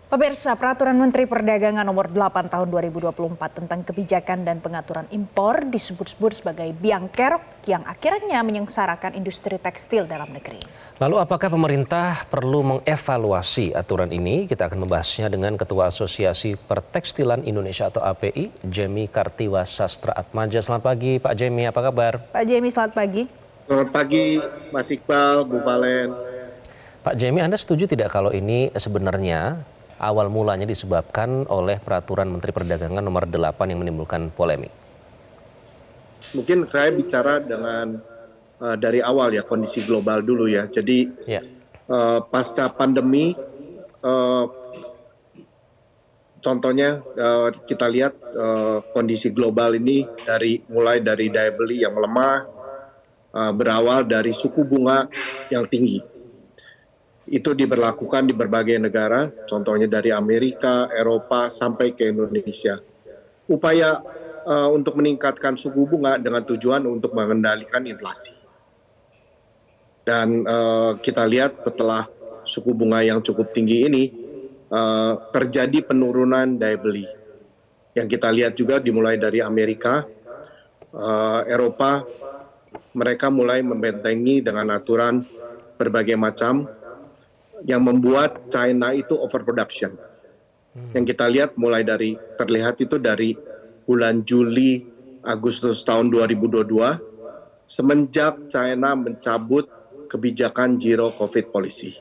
Pemirsa, Peraturan Menteri Perdagangan Nomor 8 Tahun 2024 tentang kebijakan dan pengaturan impor disebut-sebut sebagai biang kerok yang akhirnya menyengsarakan industri tekstil dalam negeri. Lalu apakah pemerintah perlu mengevaluasi aturan ini? Kita akan membahasnya dengan Ketua Asosiasi Pertekstilan Indonesia atau API, Jemi Kartiwa Sastra Atmaja. Selamat pagi Pak Jemi, apa kabar? Pak Jemi, selamat pagi. Selamat pagi Mas Iqbal, Bu Valen. Pak Jemi, Anda setuju tidak kalau ini sebenarnya awal mulanya disebabkan oleh Peraturan Menteri Perdagangan Nomor 8 yang menimbulkan polemik? Mungkin saya bicara dengan dari awal ya, kondisi global dulu ya. Jadi pasca pandemi, contohnya kita lihat kondisi global ini mulai dari daya beli yang melemah, berawal dari suku bunga yang tinggi. Itu diberlakukan di berbagai negara, contohnya dari Amerika, Eropa, sampai ke Indonesia. Upaya untuk meningkatkan suku bunga dengan tujuan untuk mengendalikan inflasi. Dan kita lihat setelah suku bunga yang cukup tinggi ini, terjadi penurunan daya beli. Yang kita lihat juga dimulai dari Amerika, Eropa, mereka mulai membentengi dengan aturan berbagai macam, yang membuat China itu overproduction. Yang kita lihat terlihat itu dari bulan Juli, Agustus tahun 2022, semenjak China mencabut kebijakan Zero COVID Policy.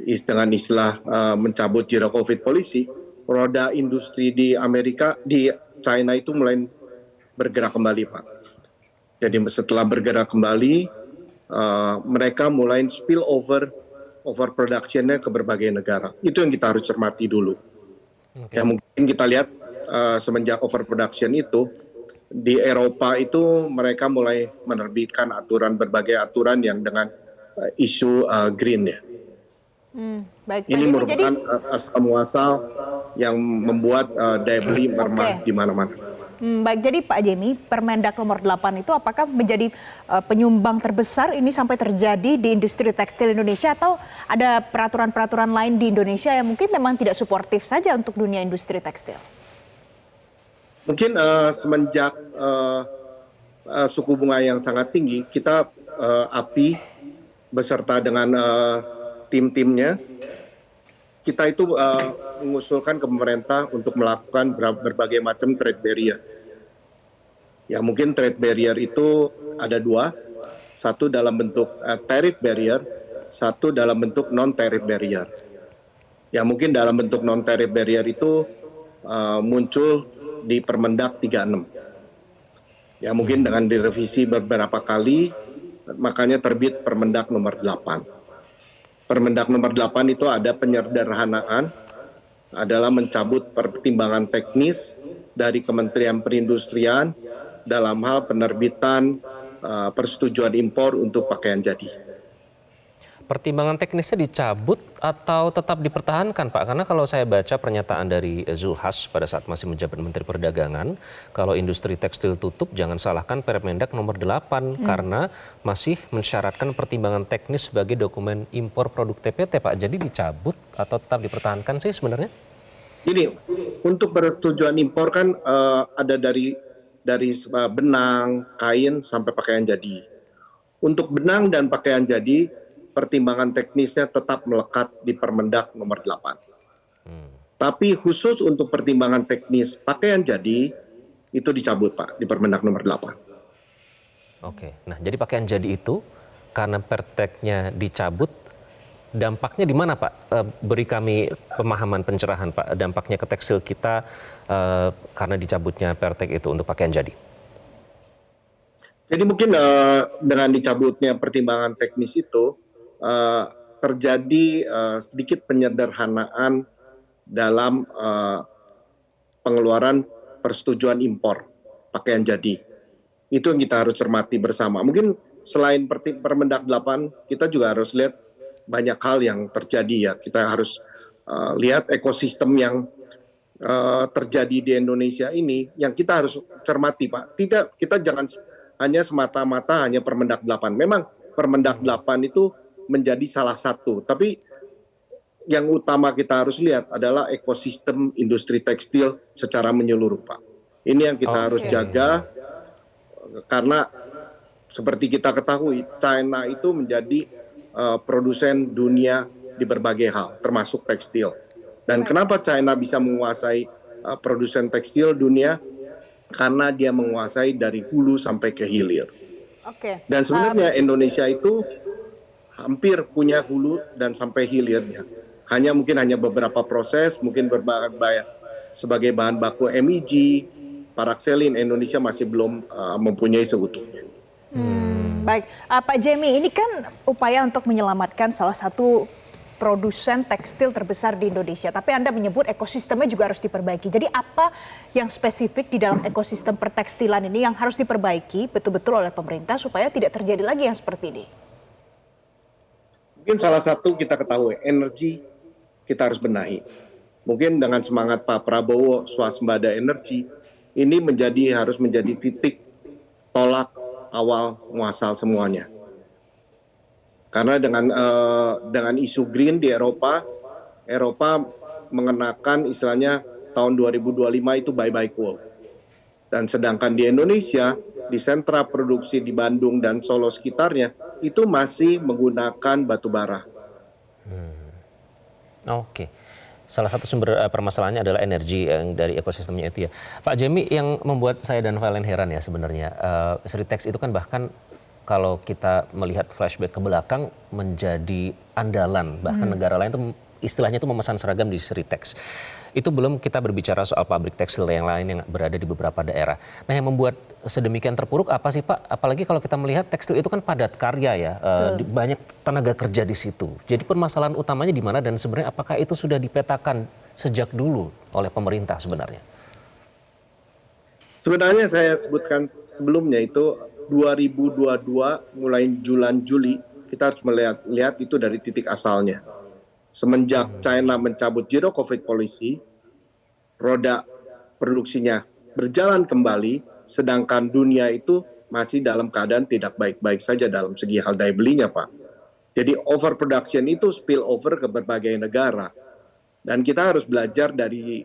Dengan istilah mencabut Zero COVID Policy, roda industri di China itu mulai bergerak kembali, Pak. Jadi setelah bergerak kembali, mereka mulai spill overproduction-nya ke berbagai negara. Itu yang kita harus cermati dulu. Okay. Yang mungkin kita lihat semenjak overproduction itu, di Eropa itu mereka mulai menerbitkan berbagai aturan yang dengan isu green ya. Baik, ini merupakan asal-muasal yang membuat daya beli melemah di mana-mana. Baik, jadi Pak Jemi, Permendak Nomor 8 itu apakah menjadi penyumbang terbesar ini sampai terjadi di industri tekstil Indonesia, atau ada peraturan-peraturan lain di Indonesia yang mungkin memang tidak suportif saja untuk dunia industri tekstil? Mungkin semenjak suku bunga yang sangat tinggi, kita API beserta dengan tim-timnya, kita itu mengusulkan ke pemerintah untuk melakukan berbagai macam trade barrier. Ya, mungkin trade barrier itu ada dua, satu dalam bentuk tariff barrier, satu dalam bentuk non-tariff barrier. Ya, mungkin dalam bentuk non-tariff barrier itu muncul di Permendak 36. Ya, mungkin dengan direvisi beberapa kali, makanya terbit Permendak Nomor 8. Permendak Nomor 8 itu ada penyederhanaan, adalah mencabut pertimbangan teknis dari Kementerian Perindustrian dalam hal penerbitan persetujuan impor untuk pakaian jadi. Pertimbangan teknisnya dicabut atau tetap dipertahankan, Pak? Karena kalau saya baca pernyataan dari Zulkifli Hasan pada saat masih menjabat Menteri Perdagangan, kalau industri tekstil tutup, jangan salahkan Permendak Nomor 8 karena masih mensyaratkan pertimbangan teknis sebagai dokumen impor produk TPT, Pak. Jadi dicabut atau tetap dipertahankan sih sebenarnya? Ini untuk persetujuan impor kan ada dari benang, kain sampai pakaian jadi. Untuk benang dan pakaian jadi, pertimbangan teknisnya tetap melekat di Permendak Nomor 8. Tapi khusus untuk pertimbangan teknis pakaian jadi, itu dicabut, Pak, di Permendak Nomor 8. Oke, nah jadi pakaian jadi itu karena perteknya dicabut, dampaknya di mana, Pak? Beri kami pemahaman, pencerahan, Pak, dampaknya ke tekstil kita karena dicabutnya pertek itu untuk pakaian jadi. Jadi mungkin dengan dicabutnya pertimbangan teknis itu, terjadi sedikit penyederhanaan dalam pengeluaran persetujuan impor pakaian jadi. Itu yang kita harus cermati bersama. Mungkin selain Permendak 8, kita juga harus lihat banyak hal yang terjadi ya. Kita harus lihat ekosistem yang terjadi di Indonesia ini, yang kita harus cermati, Pak. Kita jangan hanya semata-mata hanya Permendak 8. Memang Permendak 8 itu menjadi salah satu, tapi yang utama kita harus lihat adalah ekosistem industri tekstil secara menyeluruh, Pak. Ini yang kita harus jaga, karena seperti kita ketahui, China itu menjadi produsen dunia di berbagai hal, termasuk tekstil. Dan kenapa China bisa menguasai produsen tekstil dunia? Karena dia menguasai dari hulu sampai ke hilir. Dan sebenarnya Indonesia itu hampir punya hulu dan sampai hilirnya. Mungkin hanya beberapa proses, mungkin sebagai bahan baku MEG, parakselin, Indonesia masih belum mempunyai seutuhnya. Baik, Pak Jemi, ini kan upaya untuk menyelamatkan salah satu produsen tekstil terbesar di Indonesia, tapi Anda menyebut ekosistemnya juga harus diperbaiki. Jadi apa yang spesifik di dalam ekosistem pertekstilan ini yang harus diperbaiki betul-betul oleh pemerintah supaya tidak terjadi lagi yang seperti ini? Mungkin salah satu kita ketahui, energi kita harus benahi. Mungkin dengan semangat Pak Prabowo, swasembada energi, ini harus menjadi titik tolak awal muasal semuanya. Karena dengan isu green di Eropa mengenakan istilahnya tahun 2025 itu bye-bye coal. Dan sedangkan di Indonesia, di sentra produksi di Bandung dan Solo sekitarnya, itu masih menggunakan batu bara. Oke. Salah satu sumber permasalahannya adalah energi yang dari ekosistemnya itu ya. Pak Jemi, yang membuat saya dan Valen heran ya sebenarnya, Sritex itu kan bahkan kalau kita melihat flashback ke belakang menjadi andalan, bahkan negara lain itu istilahnya itu memesan seragam di Sritex. Itu belum kita berbicara soal pabrik tekstil yang lain yang berada di beberapa daerah. Nah, yang membuat sedemikian terpuruk apa sih Pak? Apalagi kalau kita melihat tekstil itu kan padat karya ya, banyak tenaga kerja di situ. Jadi permasalahan utamanya di mana dan sebenarnya apakah itu sudah dipetakan sejak dulu oleh pemerintah sebenarnya? Sebenarnya saya sebutkan sebelumnya itu 2022 mulai bulan Juli kita harus lihat itu dari titik asalnya. Semenjak China mencabut zero COVID policy, roda produksinya berjalan kembali, sedangkan dunia itu masih dalam keadaan tidak baik-baik saja dalam segi hal daya belinya, Pak. Jadi overproduction itu spill over ke berbagai negara. Dan kita harus belajar dari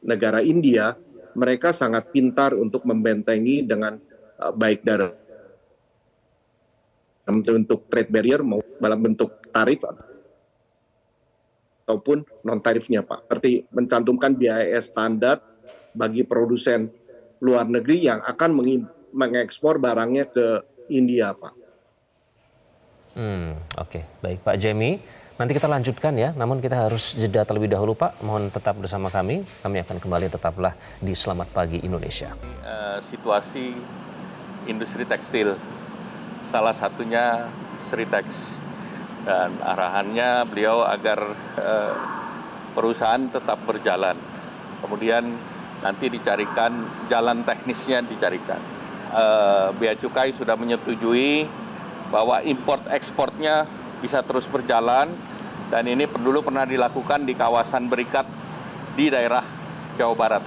negara India, mereka sangat pintar untuk membentengi dengan baik dari dalam bentuk trade barrier maupun dalam bentuk tarif ataupun non tarifnya, Pak. Seperti mencantumkan biaya standar bagi produsen luar negeri yang akan mengekspor barangnya ke India, Pak. Oke, baik Pak Jemi. Nanti kita lanjutkan ya, namun kita harus jeda terlebih dahulu Pak. Mohon tetap bersama kami. Kami akan kembali, tetaplah di Selamat Pagi Indonesia. Situasi industri tekstil, salah satunya Sritex. Dan arahannya beliau agar perusahaan tetap berjalan. Kemudian nanti dicarikan jalan teknisnya dicarikan. Bea Cukai sudah menyetujui bahwa import ekspornya bisa terus berjalan dan ini dulu pernah dilakukan di kawasan berikat di daerah Jawa Barat.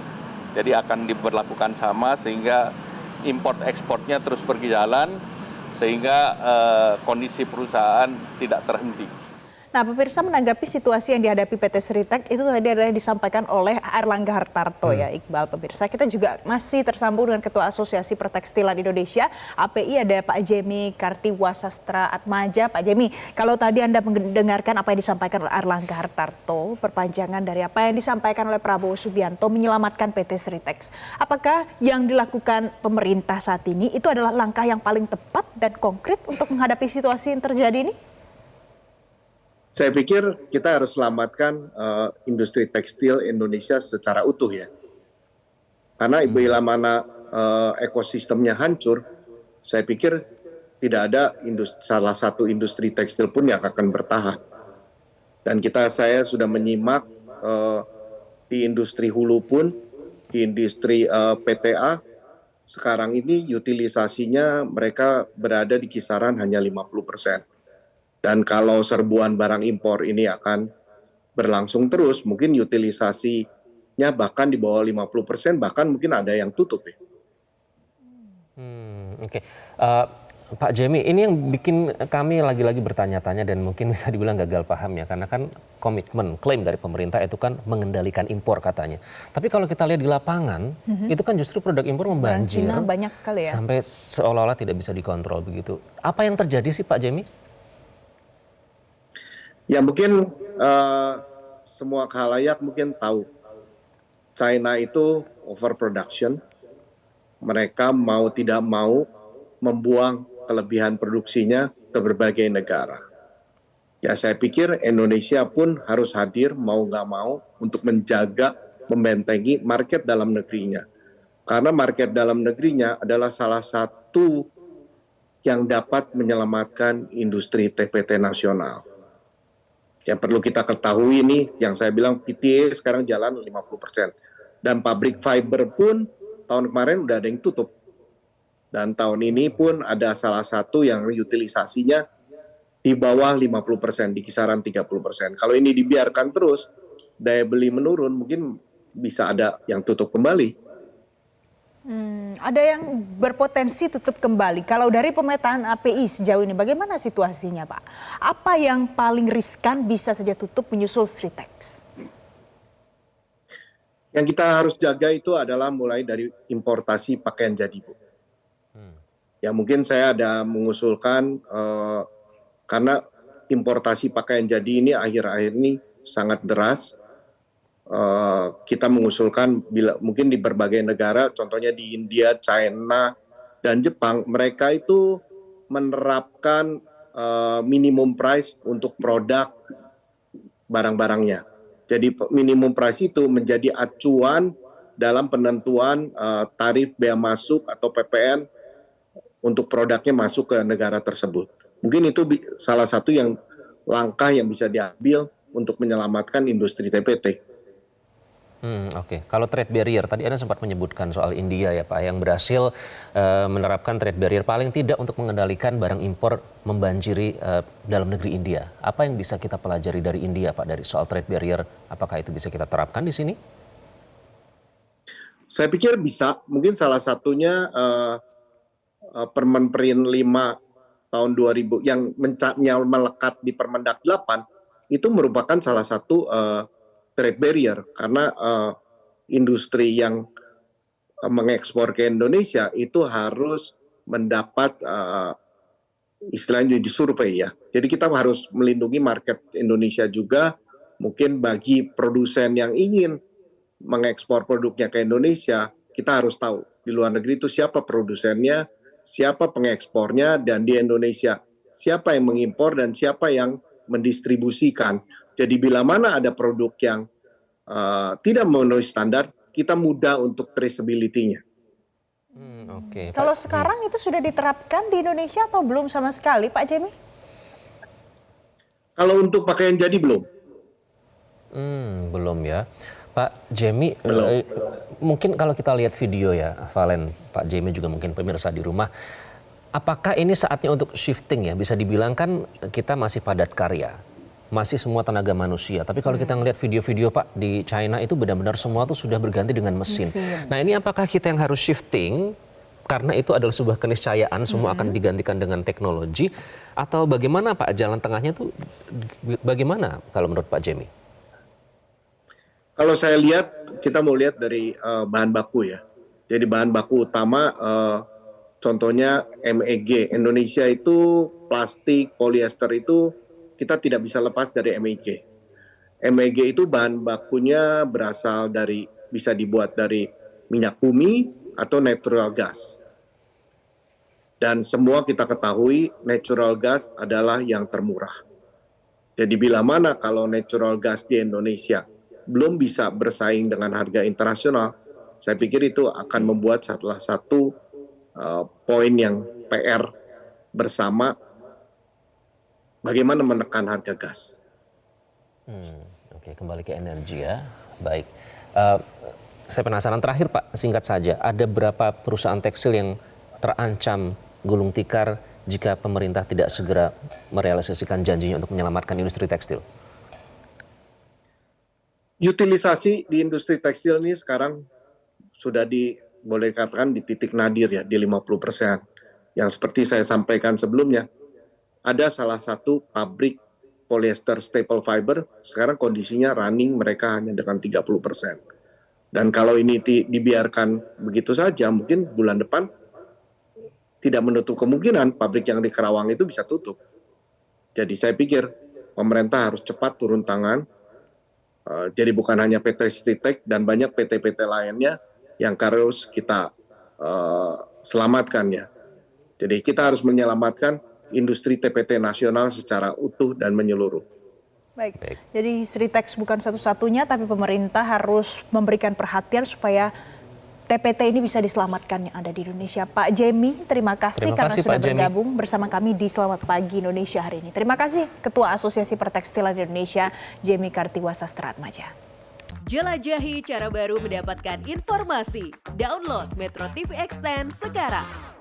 Jadi akan diberlakukan sama sehingga import ekspornya terus berjalan sehingga kondisi perusahaan tidak terhenti. Nah, pemirsa, menanggapi situasi yang dihadapi PT Sritex itu tadi adalah yang disampaikan oleh Airlangga Hartarto ya, Iqbal. Pemirsa, kita juga masih tersambung dengan Ketua Asosiasi Pertekstilan Indonesia, API, ada Pak Jemi Kartiwasastra Atmaja. Pak Jemi, kalau tadi Anda mendengarkan apa yang disampaikan oleh Airlangga Hartarto, perpanjangan dari apa yang disampaikan oleh Prabowo Subianto menyelamatkan PT Sritex. Apakah yang dilakukan pemerintah saat ini itu adalah langkah yang paling tepat dan konkret untuk menghadapi situasi yang terjadi ini? Saya pikir kita harus selamatkan industri tekstil Indonesia secara utuh ya. Karena bila mana ekosistemnya hancur, saya pikir tidak ada salah satu industri tekstil pun yang akan bertahan. Dan saya sudah menyimak di industri hulu pun, di industri PTA, sekarang ini utilisasinya mereka berada di kisaran hanya 50%. Dan kalau serbuan barang impor ini akan berlangsung terus, mungkin utilisasinya bahkan di bawah 50%, bahkan mungkin ada yang tutup ya. Oke. Pak Jemi, ini yang bikin kami lagi-lagi bertanya-tanya dan mungkin bisa dibilang gagal paham ya, karena kan komitmen, klaim dari pemerintah itu kan mengendalikan impor katanya. Tapi kalau kita lihat di lapangan, itu kan justru produk impor membanjir, Cina banyak sekali ya. sampai seolah-olah tidak bisa dikontrol begitu. Apa yang terjadi sih Pak Jemi? Ya mungkin semua khalayak mungkin tahu China itu overproduction. Mereka mau tidak mau membuang kelebihan produksinya ke berbagai negara. Ya saya pikir Indonesia pun harus hadir mau nggak mau untuk menjaga, membentengi market dalam negerinya. Karena market dalam negerinya adalah salah satu yang dapat menyelamatkan industri TPT nasional. Yang perlu kita ketahui ini, yang saya bilang PTA sekarang jalan 50%. Dan pabrik fiber pun tahun kemarin udah ada yang tutup. Dan tahun ini pun ada salah satu yang utilisasinya di bawah 50%, di kisaran 30%. Kalau ini dibiarkan terus, daya beli menurun, mungkin bisa ada yang tutup kembali. Ada yang berpotensi tutup kembali. Kalau dari pemetaan API sejauh ini, bagaimana situasinya Pak? Apa yang paling riskan bisa saja tutup menyusul Sritex? Yang kita harus jaga itu adalah mulai dari importasi pakaian jadi, Bu. Ya mungkin saya ada mengusulkan karena importasi pakaian jadi ini akhir-akhir ini sangat deras. Kita mengusulkan bila mungkin di berbagai negara, contohnya di India, China, dan Jepang, mereka itu menerapkan minimum price untuk produk barang-barangnya. Jadi minimum price itu menjadi acuan dalam penentuan tarif bea masuk atau PPN untuk produknya masuk ke negara tersebut. Mungkin itu salah satu yang langkah yang bisa diambil untuk menyelamatkan industri TPT. Oke. Kalau trade barrier, tadi Anda sempat menyebutkan soal India ya Pak, yang berhasil menerapkan trade barrier paling tidak untuk mengendalikan barang impor membanjiri dalam negeri India. Apa yang bisa kita pelajari dari India Pak, dari soal trade barrier, apakah itu bisa kita terapkan di sini? Saya pikir bisa, mungkin salah satunya Permen 5 tahun 2000 yang melekat di Permendak 8 itu merupakan salah satu trade barrier karena industri yang mengekspor ke Indonesia itu harus mendapat istilahnya disurvei ya. Jadi kita harus melindungi market Indonesia juga. Mungkin bagi produsen yang ingin mengekspor produknya ke Indonesia, kita harus tahu di luar negeri itu siapa produsennya, siapa pengekspornya, dan di Indonesia siapa yang mengimpor dan siapa yang mendistribusikan. Jadi bila mana ada produk yang tidak memenuhi standar, kita mudah untuk traceability-nya. Oke. Kalau Pak. sekarang itu sudah diterapkan di Indonesia atau belum sama sekali Pak Jemi? Kalau untuk pakaian jadi belum. Belum ya. Pak Jemi, Belum. mungkin kalau kita lihat video ya, Valen, Pak Jemi juga mungkin pemirsa di rumah, apakah ini saatnya untuk shifting ya? Bisa dibilang kan kita masih padat karya, masih semua tenaga manusia. Tapi kalau kita ngelihat video-video Pak di China itu benar-benar semua tuh sudah berganti dengan mesin. Nah ini apakah kita yang harus shifting? Karena itu adalah sebuah keniscayaan, semua akan digantikan dengan teknologi. Atau bagaimana Pak, jalan tengahnya tuh bagaimana kalau menurut Pak Jemi? Kalau saya lihat, kita mau lihat dari bahan baku ya. Jadi bahan baku utama, contohnya MEG. Indonesia itu plastik, polyester itu kita tidak bisa lepas dari MEG. MEG itu bahan bakunya berasal dari, bisa dibuat dari minyak bumi atau natural gas. Dan semua kita ketahui natural gas adalah yang termurah. Jadi bila mana kalau natural gas di Indonesia belum bisa bersaing dengan harga internasional, saya pikir itu akan membuat salah satu poin yang PR bersama bagaimana menekan harga gas. Oke, kembali ke energi ya. Baik. Saya penasaran terakhir Pak, singkat saja. Ada berapa perusahaan tekstil yang terancam gulung tikar jika pemerintah tidak segera merealisasikan janjinya untuk menyelamatkan industri tekstil? Utilisasi di industri tekstil ini sekarang sudah boleh dikatakan di titik nadir ya, di 50%. yang seperti saya sampaikan sebelumnya, ada salah satu pabrik polyester staple fiber, sekarang kondisinya running mereka hanya dengan 30%. Dan kalau ini dibiarkan begitu saja, mungkin bulan depan tidak menutup kemungkinan pabrik yang di Karawang itu bisa tutup. Jadi saya pikir pemerintah harus cepat turun tangan. Jadi bukan hanya PT Stitek dan banyak PT-PT lainnya yang harus kita selamatkan ya. Jadi kita harus menyelamatkan industri TPT nasional secara utuh dan menyeluruh. Baik, jadi Sritex bukan satu-satunya, tapi pemerintah harus memberikan perhatian supaya TPT ini bisa diselamatkan yang ada di Indonesia. Pak Jemi, terima kasih karena sudah bergabung bersama kami di Selamat Pagi Indonesia hari ini. Terima kasih Ketua Asosiasi Pertekstilan Indonesia, Jemi Kartiwasa Stratmaja. Jelajahi cara baru mendapatkan informasi. Download Metro TV Extend sekarang.